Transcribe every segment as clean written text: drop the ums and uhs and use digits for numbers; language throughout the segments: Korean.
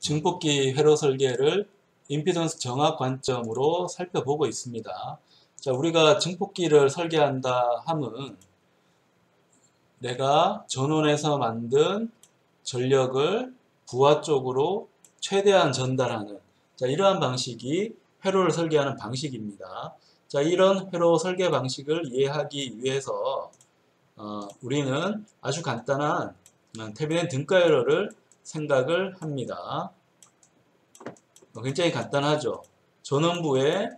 증폭기 회로 설계를 임피던스 정학 관점으로 살펴보고 있습니다. 자, 우리가 증폭기를 설계한다 함은 내가 전원에서 만든 전력을 부하 쪽으로 최대한 전달하는 이러한 방식이 회로를 설계하는 방식입니다. 자, 이런 회로 설계 방식을 이해하기 위해서 우리는 아주 간단한 태비넨 등가회로를 생각을 합니다. 굉장히 간단하죠. 전원부에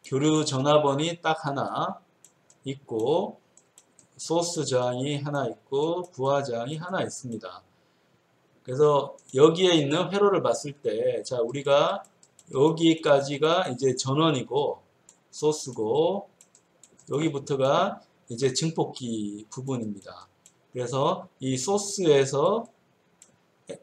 교류 전화번이 딱 하나 있고 소스 저항이 하나 있고 부하 저항이 하나 있습니다. 그래서 여기에 있는 회로를 봤을 때 자, 우리가 여기까지가 이제 전원이고 소스고 여기부터가 이제 증폭기 부분입니다. 그래서 이 소스에서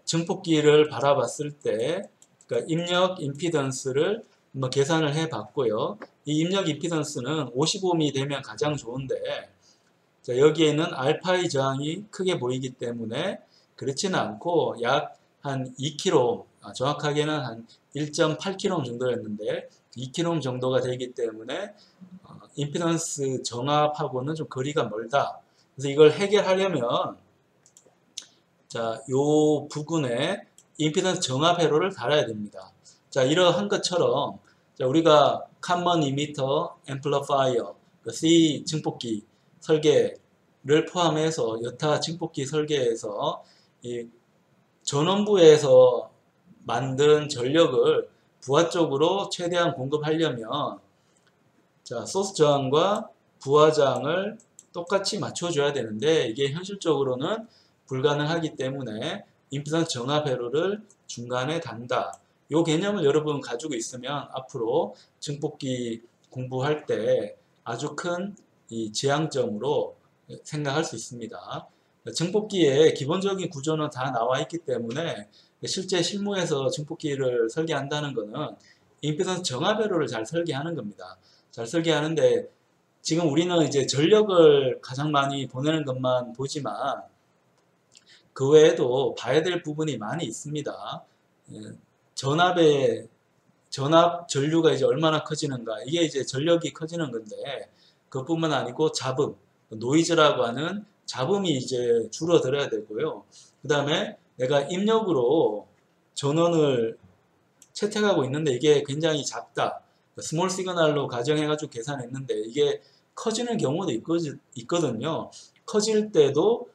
증폭기를 바라봤을 때 그러니까 입력 임피던스를 계산을 해 봤고요. 이 입력 임피던스는 55ohm이 되면 가장 좋은데 자, 여기에는 알파의 저항이 크게 보이기 때문에 그렇지는 않고 약 한 2kΩ, 정확하게는 한 1.8kΩ 정도였는데 2kΩ 정도가 되기 때문에 임피던스 정압하고는 좀 거리가 멀다. 그래서 이걸 해결하려면 자, 요 부근에 임피던스 정압 회로를 달아야 됩니다. 자, 이러한 것처럼 자, 우리가 common emitter amplifier, C 증폭기 설계를 포함해서 여타 증폭기 설계에서 이 전원부에서 만든 전력을 부하 쪽으로 최대한 공급하려면 자, 소스 저항과 부하 저항을 똑같이 맞춰줘야 되는데 이게 현실적으로는 불가능하기 때문에 임피던스 정압 회로를 중간에 단다. 이 개념을 여러분 가지고 있으면 앞으로 증폭기 공부할 때 아주 큰 이 지향점으로 생각할 수 있습니다. 증폭기의 기본적인 구조는 다 나와 있기 때문에 실제 실무에서 증폭기를 설계한다는 것은 임피던스 정압 회로를 잘 설계하는 겁니다. 잘 설계하는데 지금 우리는 이제 전력을 가장 많이 보내는 것만 보지만 그 외에도 봐야 될 부분이 많이 있습니다. 전압 전류가 이제 얼마나 커지는가 이게 이제 전력이 커지는 건데 그뿐만 아니고 잡음, 노이즈라고 하는 잡음이 이제 줄어들어야 되고요. 그 다음에 내가 입력으로 전원을 채택하고 있는데 이게 굉장히 작다. 스몰 시그널로 가정해가지고 계산했는데 이게 커지는 경우도 있거든요. 커질 때도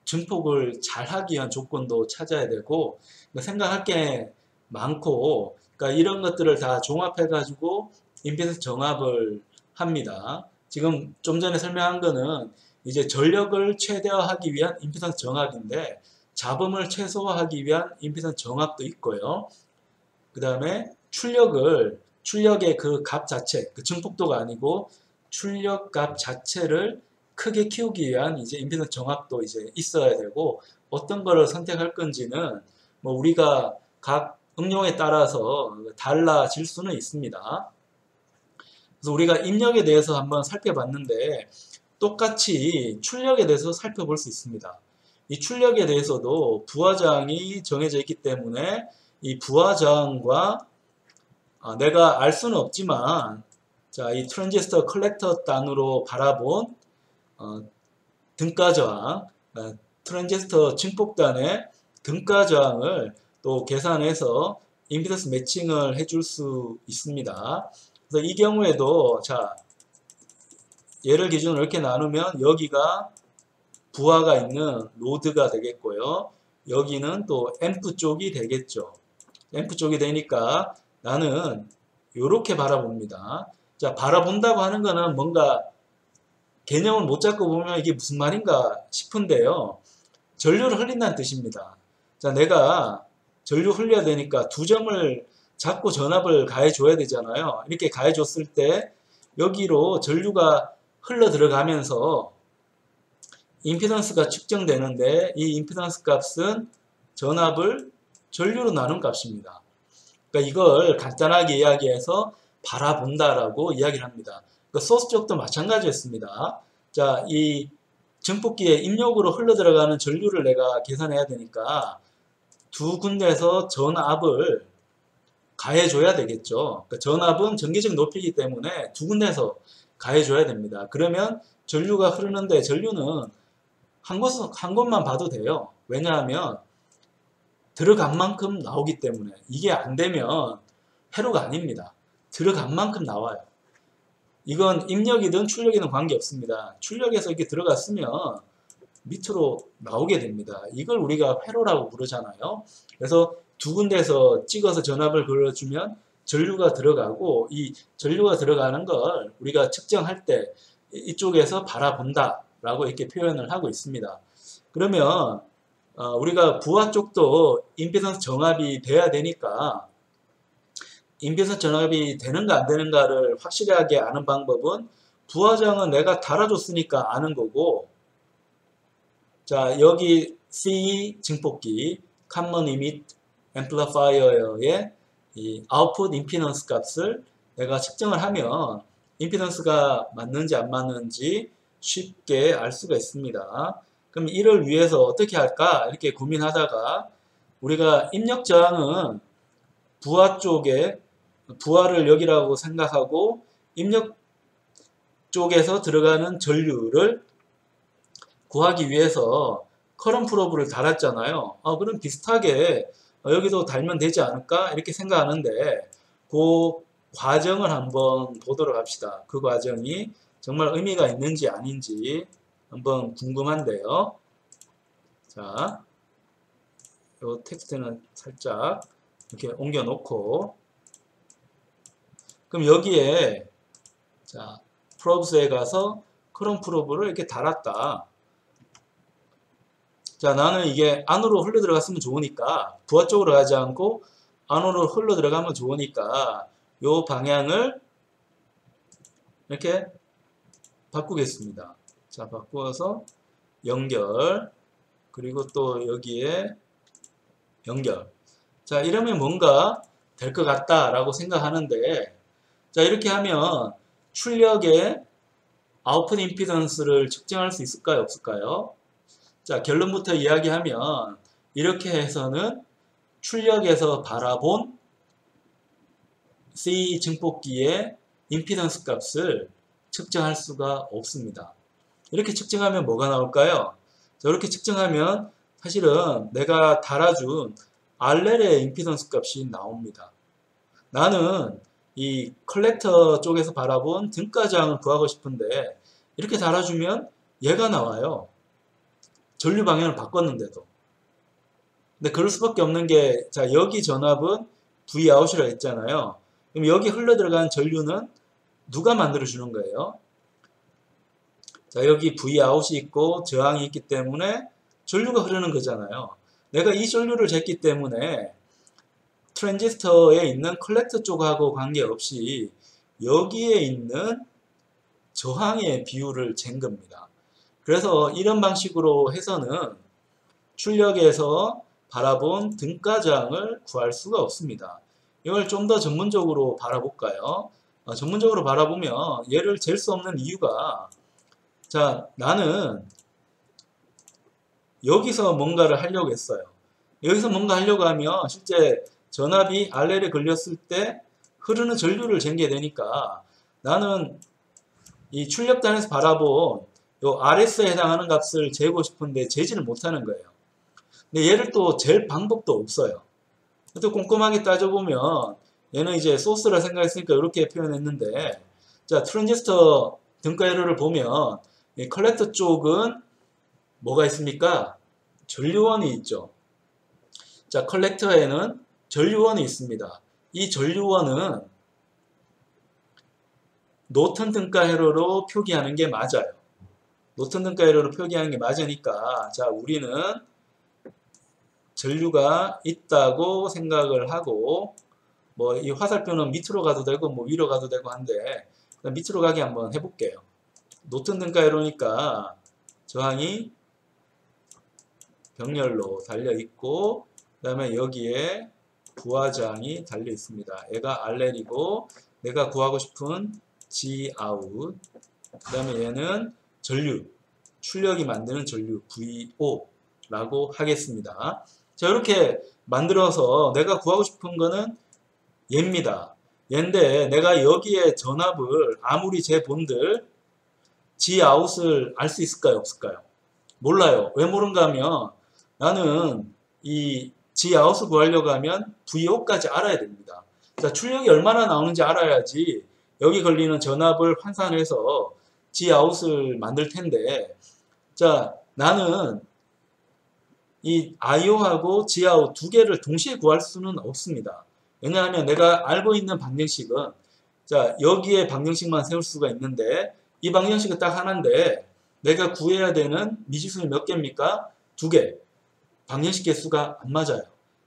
증폭을 잘 하기 위한 조건도 찾아야 되고 생각할 게 많고 그러니까 이런 것들을 다 종합해가지고 임피던스 정압을 합니다. 지금 좀 전에 설명한 거는 이제 전력을 최대화하기 위한 임피던스 정압인데 잡음을 최소화하기 위한 임피던스 정압도 있고요. 그 다음에 출력의 그 값 자체, 그 증폭도가 아니고 출력 값 자체를 크게 키우기 위한 이제 임피던스 정압도 이제 있어야 되고 어떤 거를 선택할 건지는 뭐 우리가 각 응용에 따라서 달라질 수는 있습니다. 그래서 우리가 입력에 대해서 한번 살펴봤는데 똑같이 출력에 대해서 살펴볼 수 있습니다. 이 출력에 대해서도 부하 저항이 정해져 있기 때문에 이 부하 저항과 내가 알 수는 없지만 자, 이 트랜지스터 컬렉터 단으로 바라본 등가 저항, 트랜지스터 증폭단의 등가 저항을 또 계산해서 임피던스 매칭을 해줄 수 있습니다. 그래서 이 경우에도 자, 얘를 기준으로 이렇게 나누면 여기가 부하가 있는 로드가 되겠고요. 여기는 또 앰프 쪽이 되겠죠. 앰프 쪽이 되니까 나는 이렇게 바라봅니다. 자, 바라본다고 하는 거는 뭔가 개념을 못 잡고 보면 이게 무슨 말인가 싶은데요. 전류를 흘린다는 뜻입니다. 자, 내가 전류 흘려야 되니까 두 점을 잡고 전압을 가해줘야 되잖아요. 이렇게 가해줬을 때 여기로 전류가 흘러 들어가면서 임피던스가 측정되는데 이 임피던스 값은 전압을 전류로 나눈 값입니다. 그러니까 이걸 간단하게 이야기해서 바라본다라고 이야기를 합니다. 그 소스 쪽도 마찬가지였습니다. 자, 이 증폭기에 입력으로 흘러 들어가는 전류를 내가 계산해야 되니까 두 군데에서 전압을 가해줘야 되겠죠. 그러니까 전압은 전기적 높이기 때문에 두 군데에서 가해줘야 됩니다. 그러면 전류가 흐르는데 전류는 한 곳만 봐도 돼요. 왜냐하면 들어간 만큼 나오기 때문에 이게 안 되면 회로가 아닙니다. 들어간 만큼 나와요. 이건 입력이든 출력이든 관계없습니다. 출력에서 이렇게 들어갔으면 밑으로 나오게 됩니다. 이걸 우리가 회로라고 부르잖아요. 그래서 두 군데에서 찍어서 전압을 걸어주면 전류가 들어가고 이 전류가 들어가는 걸 우리가 측정할 때 이쪽에서 바라본다 라고 이렇게 표현을 하고 있습니다. 그러면 우리가 부하 쪽도 임피던스 정압이 돼야 되니까 임피던스 정압이 되는가 안 되는가를 확실하게 아는 방법은 부하장은 내가 달아줬으니까 아는 거고, 자 여기 C 증폭기 Common Emit Amplifier의 이 아웃풋 임피던스 값을 내가 측정을 하면 임피던스가 맞는지 안 맞는지 쉽게 알 수가 있습니다. 그럼 이를 위해서 어떻게 할까 이렇게 고민하다가 우리가 입력 저항은 부하 쪽에 부하를 여기라고 생각하고 입력 쪽에서 들어가는 전류를 구하기 위해서 커런트 프로브를 달았잖아요. 그럼 비슷하게 여기도 달면 되지 않을까 이렇게 생각하는데 그 과정을 한번 보도록 합시다. 그 과정이 정말 의미가 있는지 아닌지 한번 궁금한데요. 자, 이 텍스트는 살짝 이렇게 옮겨 놓고, 그럼 여기에 자 프로브스에 가서 커런트 프로브를 이렇게 달았다. 자, 나는 이게 안으로 흘러 들어갔으면 좋으니까 부하 쪽으로 가지 않고 안으로 흘러 들어가면 좋으니까 요 방향을 이렇게 바꾸겠습니다. 자, 바꾸어서 연결, 그리고 또 여기에 연결. 자, 이러면 뭔가 될 것 같다라고 생각하는데, 자, 이렇게 하면 출력의 아웃풋 임피던스를 측정할 수 있을까요? 없을까요? 자, 결론부터 이야기하면 이렇게 해서는 출력에서 바라본 C 증폭기의 임피던스 값을 측정할 수가 없습니다. 이렇게 측정하면 뭐가 나올까요? 자, 이렇게 측정하면 사실은 내가 달아준 RL의 임피던스 값이 나옵니다. 나는 이 컬렉터 쪽에서 바라본 등가장을 구하고 싶은데 이렇게 달아주면 얘가 나와요. 전류 방향을 바꿨는데도. 근데 그럴 수밖에 없는 게, 자, 여기 전압은 Vout이라고 했잖아요. 그럼 여기 흘러 들어가는 전류는 누가 만들어 주는 거예요? 자, 여기 Vout이 있고 저항이 있기 때문에 전류가 흐르는 거잖아요. 내가 이 전류를 쟀기 때문에 트랜지스터에 있는 컬렉터 쪽하고 관계없이 여기에 있는 저항의 비율을 잰 겁니다. 그래서 이런 방식으로 해서는 출력에서 바라본 등가장을 구할 수가 없습니다. 이걸 좀 더 전문적으로 바라볼까요? 전문적으로 바라보면 얘를 잴 수 없는 이유가, 자, 나는 여기서 뭔가를 하려고 했어요. 여기서 뭔가 하려고 하면 실제 전압이 RL에 걸렸을 때 흐르는 전류를 잰게 되니까 나는 이 출력단에서 바라본 요 RS에 해당하는 값을 재고 싶은데 재지를 못하는 거예요. 근데 얘를 또 잴 방법도 없어요. 또 꼼꼼하게 따져보면 얘는 이제 소스라 생각했으니까 이렇게 표현했는데, 자, 트랜지스터 등가회로를 보면 이 컬렉터 쪽은 뭐가 있습니까? 전류원이 있죠. 자, 컬렉터에는 전류원이 있습니다. 이 전류원은 노턴 등가 회로로 표기하는 게 맞아요. 노턴 등가 회로로 표기하는 게 맞으니까, 자, 우리는 전류가 있다고 생각을 하고, 뭐 이 화살표는 밑으로 가도 되고 뭐 위로 가도 되고 한데 밑으로 가게 한번 해볼게요. 노턴 등가 회로니까 저항이 병렬로 달려 있고, 그 다음에 여기에 부하저항이 달려 있습니다. 얘가 RL이고 내가 구하고 싶은 Gout, 그 다음에 얘는 전류, 출력이 만드는 전류 VO라고 하겠습니다. 자, 이렇게 만들어서 내가 구하고 싶은 거는 얘입니다. 얘인데 내가 여기에 전압을 아무리 재본들 G아웃을 알 수 있을까요? 없을까요? 몰라요. 왜 모른가 하면 나는 이 G아웃을 구하려고 하면 VO까지 알아야 됩니다. 자, 출력이 얼마나 나오는지 알아야지 여기 걸리는 전압을 환산해서 G아웃을 만들 텐데, 자, 나는 이 IO하고 G아웃 두 개를 동시에 구할 수는 없습니다. 왜냐하면 내가 알고 있는 방정식은, 자, 여기에 방정식만 세울 수가 있는데 이 방정식은 딱 하나인데 내가 구해야 되는 미지수는 몇 개입니까? 두 개. 방정식 개수가 안 맞아요.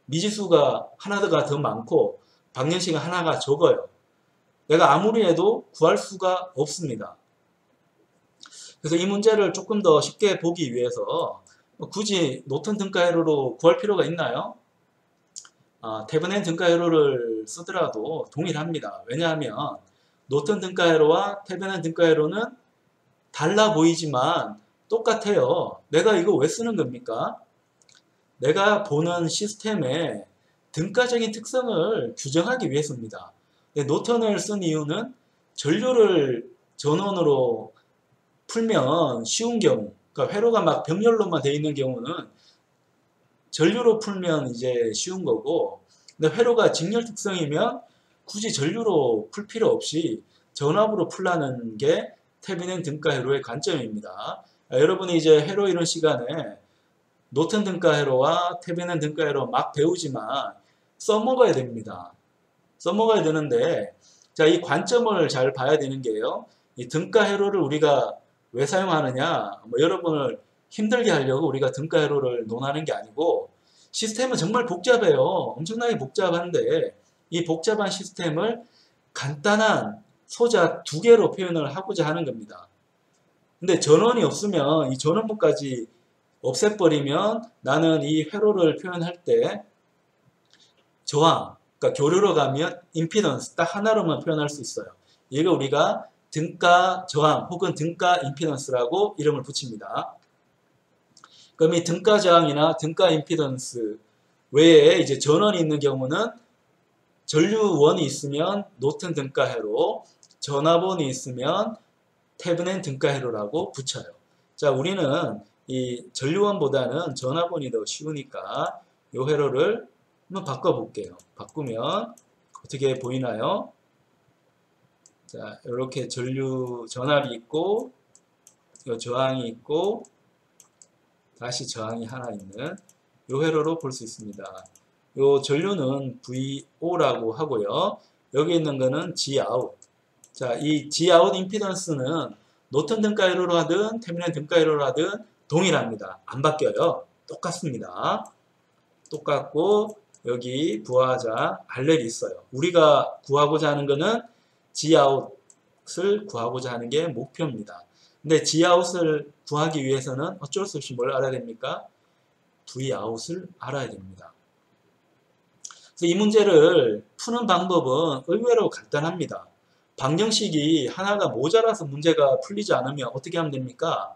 미지수가 하나가 더 많고 방정식은 하나가 적어요. 내가 아무리 해도 구할 수가 없습니다. 그래서 이 문제를 조금 더 쉽게 보기 위해서 굳이 노턴 등가회로로 구할 필요가 있나요? 테브넨 등가회로를 쓰더라도 동일합니다. 왜냐하면 노턴 등가회로와 테브넨 등가회로는 달라 보이지만 똑같아요. 내가 이거 왜 쓰는 겁니까? 내가 보는 시스템의 등가적인 특성을 규정하기 위해서입니다. 노턴을 쓴 이유는 전류를 전원으로 풀면 쉬운 경우, 그러니까 회로가 막 병렬로만 되어 있는 경우는 전류로 풀면 이제 쉬운 거고, 근데 회로가 직렬 특성이면 굳이 전류로 풀 필요 없이 전압으로 풀라는 게 테브넨 등가 회로의 관점입니다. 여러분이 이제 회로 이론 시간에 노턴 등가 회로와 테브넨 등가 회로 막 배우지만 써먹어야 됩니다. 써먹어야 되는데, 자, 이 관점을 잘 봐야 되는 게요. 이 등가 회로를 우리가 왜 사용하느냐, 여러분을 힘들게 하려고 우리가 등가 회로를 논하는 게 아니고, 시스템은 정말 복잡해요. 엄청나게 복잡한데 이 복잡한 시스템을 간단한 소자 두 개로 표현을 하고자 하는 겁니다. 근데 전원이 없으면 이 전원부까지 없애버리면 나는 이 회로를 표현할 때 저항, 그러니까 교류로 가면 임피던스 딱 하나로만 표현할 수 있어요. 이거 우리가 등가 저항 혹은 등가 임피던스라고 이름을 붙입니다. 그럼 이 등가 저항이나 등가 임피던스 외에 이제 전원이 있는 경우는 전류원이 있으면 노턴 등가 회로, 전압원이 있으면 테브넨 등가 회로라고 붙여요. 자, 우리는 이 전류원보다는 전압원이 더 쉬우니까 이 회로를 한번 바꿔볼게요. 바꾸면 어떻게 보이나요? 자, 이렇게 전압이 있고, 이 저항이 있고, 다시 저항이 하나 있는 이 회로로 볼 수 있습니다. 이 전류는 VO라고 하고요. 여기 있는 거는 Gout. 자, 이 Gout 임피던스는 노턴 등가 회로로 하든 테브넨 등가 회로로 하든 동일합니다. 안 바뀌어요. 똑같습니다. 똑같고 여기 부하자 RL이 있어요. 우리가 구하고자 하는 거는 Gout을 구하고자 하는 게 목표입니다. 근데 Gout을 구하기 위해서는 어쩔 수 없이 뭘 알아야 됩니까? Vout을 알아야 됩니다. 그래서 이 문제를 푸는 방법은 의외로 간단합니다. 방정식이 하나가 모자라서 문제가 풀리지 않으면 어떻게 하면 됩니까?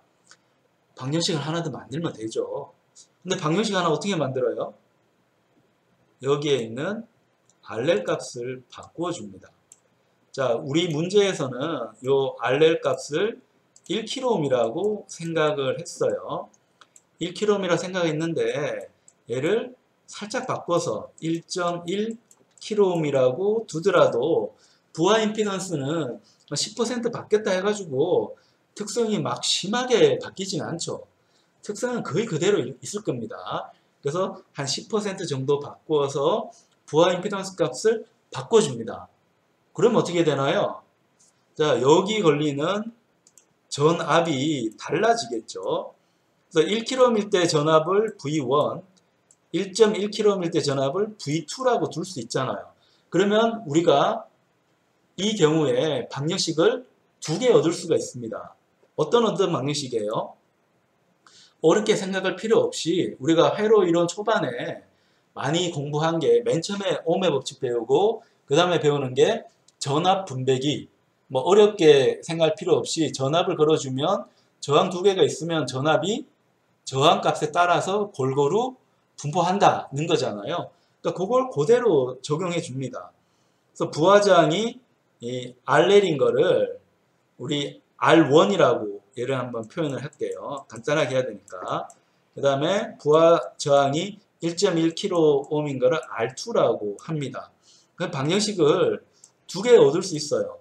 방정식을 하나 더 만들면 되죠. 근데 방정식 하나 어떻게 만들어요? 여기에 있는 RL 값을 바꾸어 줍니다. 자, 우리 문제에서는 이 RL 값을 1kΩ이라고 생각을 했어요. 1kΩ이라고 생각했는데 얘를 살짝 바꿔서 1.1kΩ이라고 두더라도 부하 임피던스는 10% 바뀌었다 해가지고 특성이 막 심하게 바뀌지는 않죠. 특성은 거의 그대로 있을 겁니다. 그래서 한 10% 정도 바꿔서 부하 임피던스 값을 바꿔줍니다. 그럼 어떻게 되나요? 자, 여기 걸리는 전압이 달라지겠죠. 그래서 1kΩ일 때 전압을 V1, 1.1kΩ일 때 전압을 V2라고 둘 수 있잖아요. 그러면 우리가 이 경우에 방정식을 두 개 얻을 수가 있습니다. 어떤 방정식이에요? 어렵게 생각할 필요 없이 우리가 회로 이론 초반에 많이 공부한 게 맨 처음에 ohm의 법칙 배우고 그 다음에 배우는 게 전압 분배기, 뭐 어렵게 생각할 필요 없이 전압을 걸어주면 저항 두 개가 있으면 전압이 저항 값에 따라서 골고루 분포한다는 거잖아요. 그러니까 그걸 그대로 적용해 줍니다. 그래서 부하장이 이 R 내린 거를 우리 R1이라고 얘를 한번 표현을 할게요. 간단하게 해야 되니까. 그 다음에 부하 저항이 1.1kΩ인 거를 R2라고 합니다. 그 방정식을 두 개 얻을 수 있어요.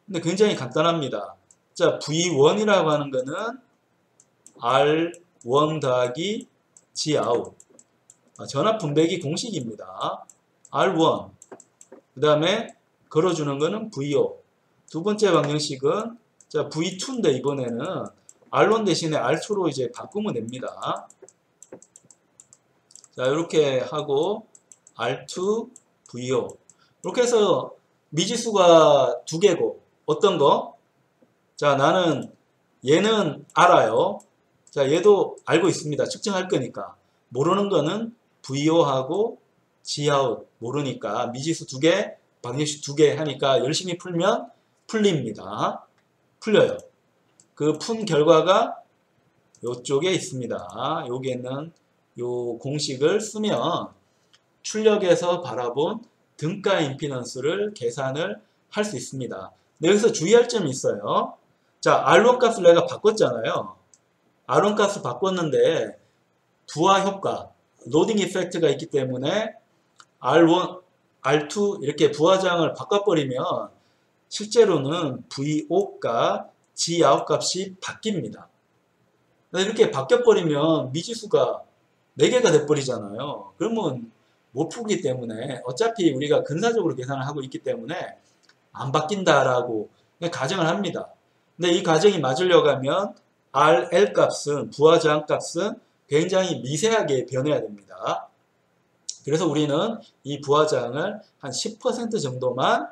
근데 굉장히 간단합니다. 자, V1이라고 하는 거는 R1 더하기 Gout. 전압 분배기 공식입니다. R1. 그 다음에 걸어주는 거는 VO. 두 번째 방정식은 자, V2인데 이번에는 R1 대신에 R2로 이제 바꾸면 됩니다. 자, 이렇게 하고 R2, VO. 이렇게 해서 미지수가 두 개고 어떤 거? 자, 나는 얘는 알아요. 자, 얘도 알고 있습니다. 측정할 거니까. 모르는 거는 VO하고 Gout 모르니까 미지수 두 개, 방정식 두 개 하니까 열심히 풀면 풀립니다. 풀려요. 그 푼 결과가 이쪽에 있습니다. 여기에 있는 요 공식을 쓰면 출력에서 바라본 등가 임피던스를 계산을 할 수 있습니다. 근데 여기서 주의할 점이 있어요. 자, R1 값을 내가 바꿨잖아요. R1 값을 바꿨는데 부하 효과, 로딩 이펙트가 있기 때문에 R1, R2 이렇게 부하장을 바꿔버리면 실제로는 VO가 Gout 값이 바뀝니다. 이렇게 바뀌어버리면 미지수가 4개가 돼버리잖아요. 그러면 못 풀기 때문에 어차피 우리가 근사적으로 계산을 하고 있기 때문에 안 바뀐다라고 가정을 합니다. 근데 이 가정이 맞으려고 하면 RL 값은, 부하저항 값은 굉장히 미세하게 변해야 됩니다. 그래서 우리는 이 부하저항을 한 10% 정도만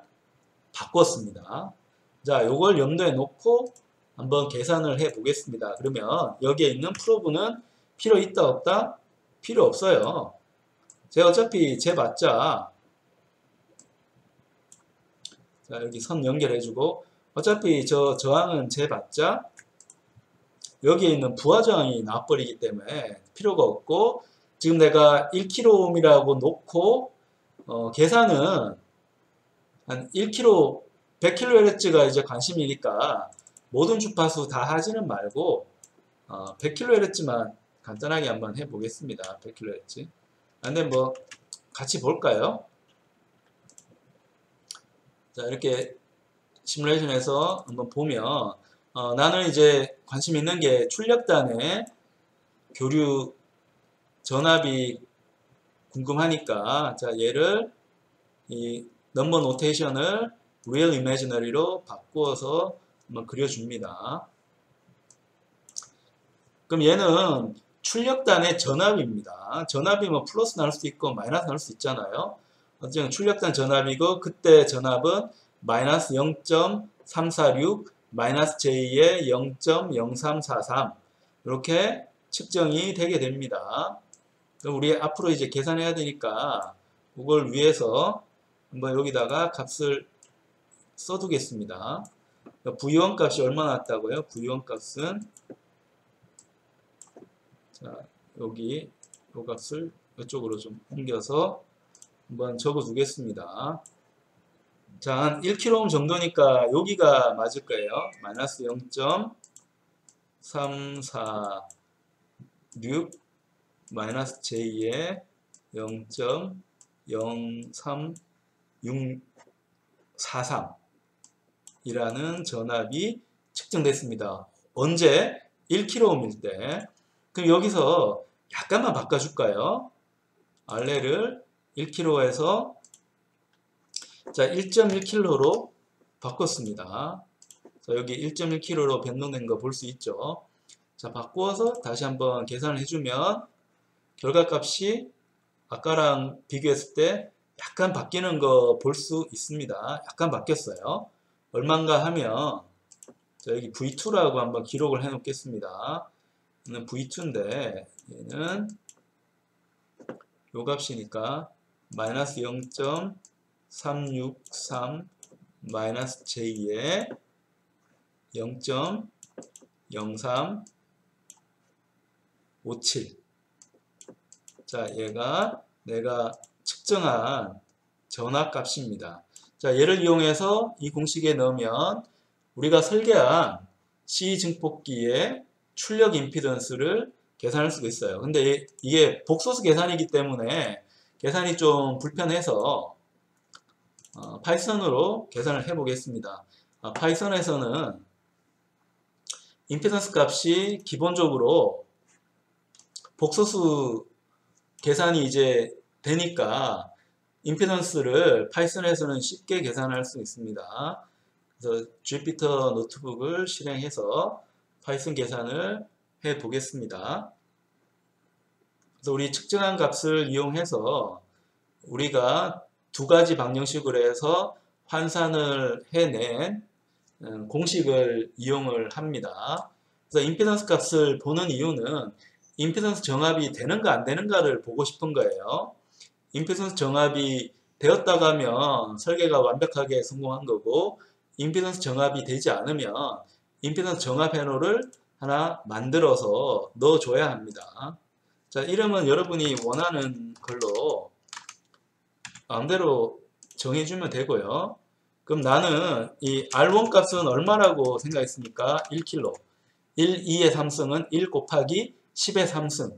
바꿨습니다. 자, 요걸 염두에 놓고 한번 계산을 해 보겠습니다. 그러면 여기에 있는 프로브는 필요 있다 없다? 필요 없어요. 제가 어차피 재봤자 자, 여기 선 연결해주고 어차피 저 저항은 재봤자 여기에 있는 부하저항이 나와버리기 때문에 필요가 없고 지금 내가 1kΩ이라고 놓고 계산은 한 1km, 100kHz가 이제 관심이니까 모든 주파수 다 하지는 말고 100kHz만 간단하게 한번 해보겠습니다. 100kHz. 근데 뭐 같이 볼까요? 자, 이렇게 시뮬레이션에서 한번 보면 나는 이제 관심 있는 게 출력단의 교류 전압이 궁금하니까 자, 얘를 이 넘버 노테이션을 real imaginary로 바꾸어서 한번 그려줍니다. 그럼 얘는 출력단의 전압입니다. 전압이 뭐 플러스 나올 수 있고 마이너스 나올 수 있잖아요. 어쨌든 출력단 전압이고 그때 전압은 마이너스 0.346 마이너스 J의 0.0343 이렇게 측정이 되게 됩니다. 그럼 우리 앞으로 이제 계산해야 되니까 그걸 위해서 한번 여기다가 값을 써두겠습니다. V1 값이 얼마 나왔다고요? V1 값은 자, 여기 이 값을 이쪽으로 좀 옮겨서 한번 적어 두겠습니다. 자, 한 1kΩ 정도니까 여기가 맞을 거예요. 마이너스 0.346 마이너스 J의 0.03643 이라는 전압이 측정됐습니다. 언제? 1kΩ일 때. 그럼 여기서 약간만 바꿔줄까요? RL을 1kHz에서 자 1.1kHz로 바꿨습니다. 자, 여기 1.1kHz로 변동된 거 볼 수 있죠. 자, 바꾸어서 다시 한번 계산을 해주면 결과값이 아까랑 비교했을 때 약간 바뀌는 거 볼 수 있습니다. 약간 바뀌었어요. 얼마인가 하면 자, 여기 V2라고 한번 기록을 해 놓겠습니다. 얘는 V2인데 얘는 요 값이니까 마이너스 0.363 마이너스 J의 0.0357 자, 얘가 내가 측정한 전압값입니다. 자, 얘를 이용해서 이 공식에 넣으면 우리가 설계한 C 증폭기의 출력 임피던스를 계산할 수가 있어요. 근데 이게 복소수 계산이기 때문에 계산이 좀 불편해서 파이썬으로 계산을 해 보겠습니다. 파이썬에서는 임피던스 값이 기본적으로 복소수 계산이 이제 되니까 임피던스를 파이썬에서는 쉽게 계산할 수 있습니다. 그래서 주피터 노트북을 실행해서 파이썬 계산을 해 보겠습니다. 그래서 우리 측정한 값을 이용해서 우리가 두 가지 방정식으로 해서 환산을 해낸 공식을 이용을 합니다. 그래서 임피던스 값을 보는 이유는 임피던스 정합이 되는가 안 되는가를 보고 싶은 거예요. 임피던스 정합이 되었다고 하면 설계가 완벽하게 성공한 거고, 임피던스 정합이 되지 않으면 임피던스 정합 회로를 하나 만들어서 넣어줘야 합니다. 자, 이름은 여러분이 원하는 걸로 마음대로 정해주면 되고요. 그럼 나는 이 R1 값은 얼마라고 생각했습니까? 1kg. 1, 2의 3승은 1 곱하기 10의 3승.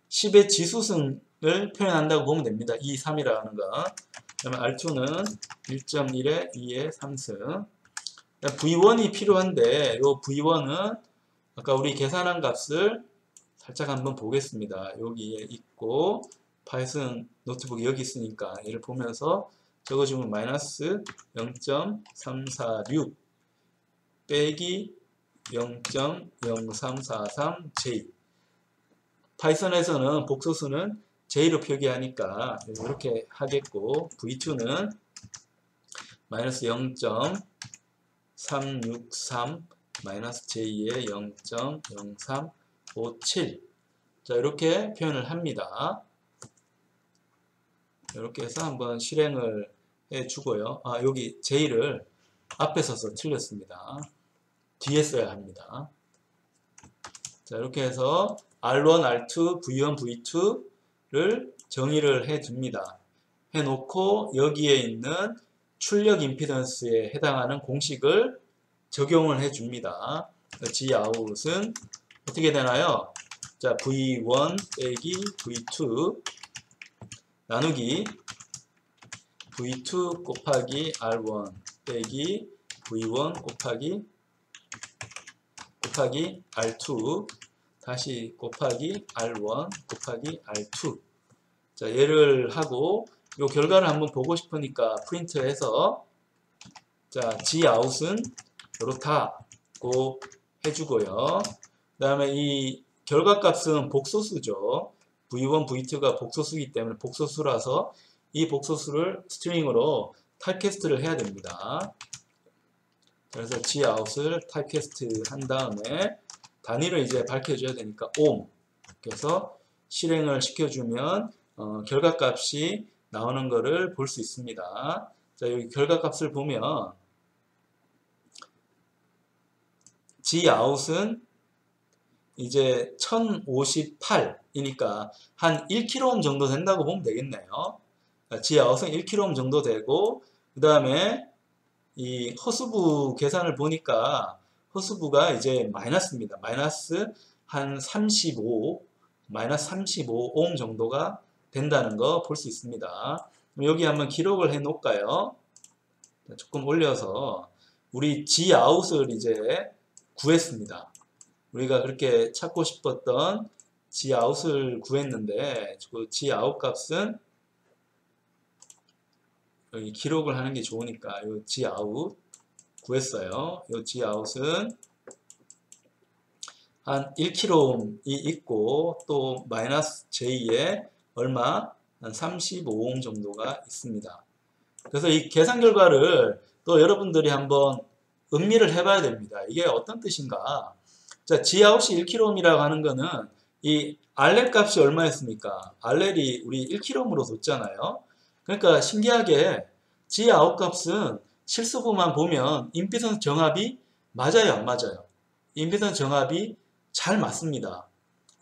10의 지수승을 표현한다고 보면 됩니다. 2, 3이라는 거. 그러면 R2는 1.1의 2의 3승. V1이 필요한데, 요 V1은 아까 우리 계산한 값을 살짝 한번 보겠습니다. 여기에 있고, 파이썬 노트북이 여기 있으니까 얘를 보면서 적어주면 마이너스 0.346 빼기 0.0343J. 파이썬에서는 복소수는 J로 표기하니까 이렇게 하겠고, V2는 마이너스 0.363 마이너스 J의 0.0357. 자, 이렇게 표현을 합니다. 이렇게 해서 한번 실행을 해 주고요. 여기 J를 앞에 서서 틀렸습니다. 뒤에 써야 합니다. 자, 이렇게 해서 R1, R2, V1, V2를 정의를 해 줍니다. 해 놓고 여기에 있는 출력 임피던스에 해당하는 공식을 적용을 해 줍니다. Gout은 어떻게 되나요? 자, V1 빼기 V2 나누기 V2 곱하기 R1 빼기 V1 곱하기 R2 다시 곱하기 R1 곱하기 R2. 자, 얘를 하고 요 결과를 한번 보고 싶으니까 프린트해서 자, Gout은 이렇다고 해주고요. 그 다음에 이 결과값은 복소수죠. V1, V2가 복소수이기 때문에 복소수라서 이 복소수를 스트링으로 타입캐스트를 해야 됩니다. 그래서 Gout을 타입캐스트 한 다음에 단위를 이제 밝혀줘야 되니까 ohm. 그래서 실행을 시켜주면 결과값이 나오는 것을 볼 수 있습니다. 자, 여기 결과값을 보면 Gout은 이제 1058이니까 한 1kΩ 정도 된다고 보면 되겠네요. Gout은 1kΩ 정도 되고, 그 다음에 이 허수부 계산을 보니까 허수부가 이제 마이너스입니다. 마이너스 한 35, 마이너스 35옴 정도가 된다는 거 볼 수 있습니다. 여기 한번 기록을 해 놓을까요? 조금 올려서 우리 Gout을 이제 구했습니다. 우리가 그렇게 찾고 싶었던 Gout을 구했는데 그 Gout 값은 여기 기록을 하는 게 좋으니까 이 Gout 구했어요. 이 Gout은 한 1kΩ이 있고 또 마이너스 J에 얼마? 한 35옴 정도가 있습니다. 그래서 이 계산 결과를 또 여러분들이 한번 음미를 해봐야 됩니다. 이게 어떤 뜻인가? 자, Gout이 1kΩ이라고 하는 거는 이 RL 값이 얼마였습니까? RL이 우리 1kΩ으로 뒀잖아요. 그러니까 신기하게 Gout 값은 실수부만 보면 임피던스 정합이 맞아요, 안 맞아요? 임피던스 정합이 잘 맞습니다.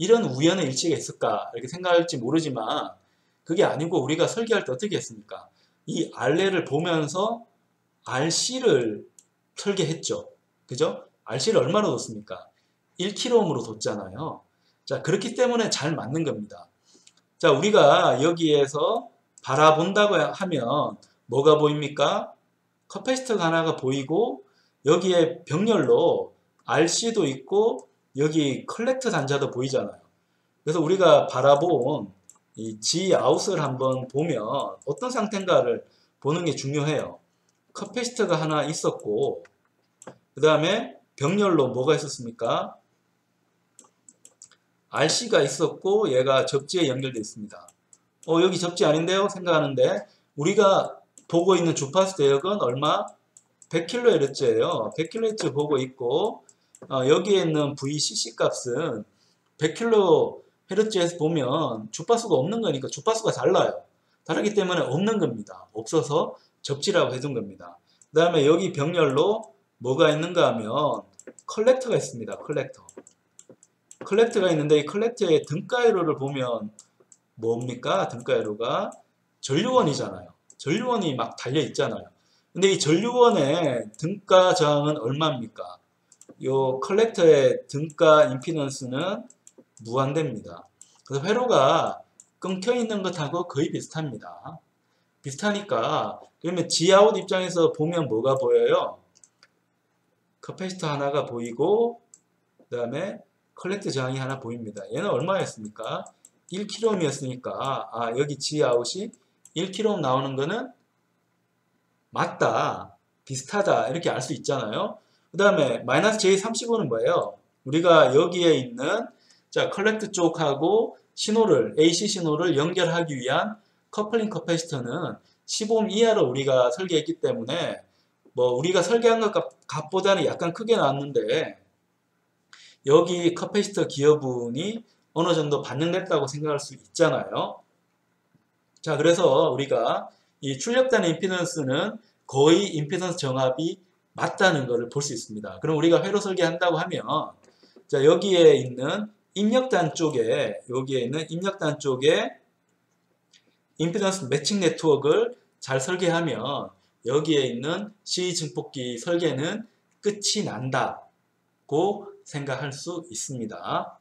이런 우연의 일치가 있을까 이렇게 생각할지 모르지만 그게 아니고 우리가 설계할 때 어떻게 했습니까? 이 RL을 보면서 RC를 설계했죠. 그죠? RC를 얼마로 뒀습니까? 1kΩ으로 뒀잖아요. 자, 그렇기 때문에 잘 맞는 겁니다. 자, 우리가 여기에서 바라본다고 하면 뭐가 보입니까? 커패시터가 하나가 보이고 여기에 병렬로 RC도 있고 여기 컬렉터 단자도 보이잖아요. 그래서 우리가 바라본 이 G아웃을 한번 보면 어떤 상태인가를 보는 게 중요해요. 커패시터가 하나 있었고 그 다음에 병렬로 뭐가 있었습니까? RC가 있었고 얘가 접지에 연결되어 있습니다. 여기 접지 아닌데요? 생각하는데 우리가 보고 있는 주파수 대역은 얼마? 100kHz예요. 100kHz 보고 있고 여기에 있는 VCC 값은 100kHz에서 보면 주파수가 없는 거니까 주파수가 달라요. 다르기 때문에 없는 겁니다. 없어서 접지라고 해둔 겁니다. 그 다음에 여기 병렬로 뭐가 있는가 하면 컬렉터가 있습니다. 컬렉터가 있는데 이 컬렉터의 등가이로를 보면 뭡니까? 등가이로가 전류원이잖아요. 전류원이 막 달려 있잖아요. 근데 이 전류원의 등가 저항은 얼마입니까? 요 컬렉터의 등가 임피던스는 무한대입니다. 그래서 회로가 끊겨 있는 것하고 거의 비슷합니다. 비슷하니까 그러면 G아웃 입장에서 보면 뭐가 보여요? 커패시터 하나가 보이고 그 다음에 컬렉터 저항이 하나 보입니다. 얘는 얼마였습니까? 1kΩ이었으니까 여기 G아웃이 1kΩ 나오는 거는 맞다, 비슷하다 이렇게 알 수 있잖아요. 그 다음에 마이너스 J35는 뭐예요? 우리가 여기에 있는 자 컬렉터 쪽하고 신호를 AC 신호를 연결하기 위한 커플링 커패시터는 15옴 이하로 우리가 설계했기 때문에 뭐 우리가 설계한 것 값보다는 약간 크게 나왔는데 여기 커패시터 기여분이 어느 정도 반영됐다고 생각할 수 있잖아요. 자, 그래서 우리가 이 출력단의 임피던스는 거의 임피던스 정합이 맞다는 것을 볼 수 있습니다. 그럼 우리가 회로 설계한다고 하면 자, 여기에 있는 입력단 쪽에 임피던스 매칭 네트워크를 잘 설계하면 여기에 있는 C 증폭기 설계는 끝이 난다고 생각할 수 있습니다.